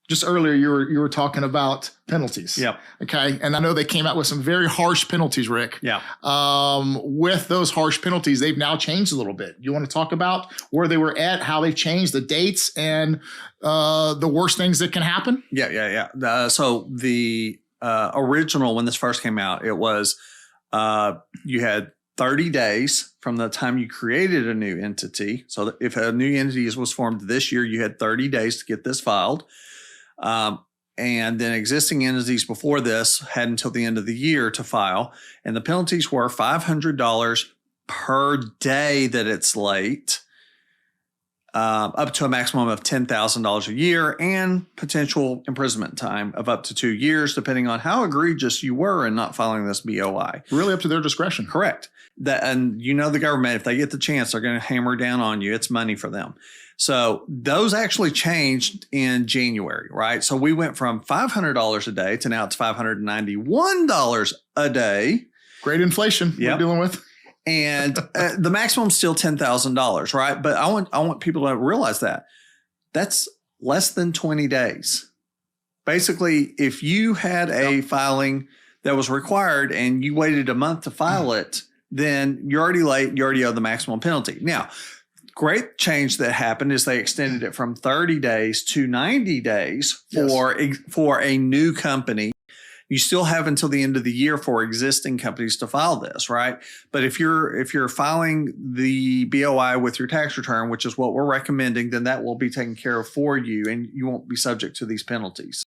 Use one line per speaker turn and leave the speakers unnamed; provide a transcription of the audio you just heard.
just earlier you were talking about penalties.
Yep.
Okay. And I know they came out with some very harsh penalties, Rick.
Yeah.
With those harsh penalties, they've now changed a little bit. You want to talk about where they were at, how they've changed the dates and the worst things that can happen?
Yeah. So the original, when this first came out, it was you had 30 days from the time you created a new entity. So that if a new entity was formed this year, you had 30 days to get this filed. And then existing entities before this had until the end of the year to file. And the penalties were $500 per day that it's late, up to a maximum of $10,000 a year, and potential imprisonment time of up to 2 years, depending on how egregious you were in not filing this BOI.
Really up to their discretion.
Correct. And the government, if they get the chance, they're going to hammer down on you. It's money for them. So those actually changed in January, right? So we went from $500 a day to now it's $591 a day.
Great inflation we're dealing with.
And the maximum is still $10,000, right? But I want people to realize that that's less than 20 days. Basically, if you had a filing that was required and you waited a month to file it, then you're already late. You already owe the maximum penalty. Now, great change that happened is they extended it from 30 days to 90 days for a new company. You still have until the end of the year for existing companies to file this, right? But if you're filing the BOI with your tax return, which is what we're recommending, then that will be taken care of for you and you won't be subject to these penalties.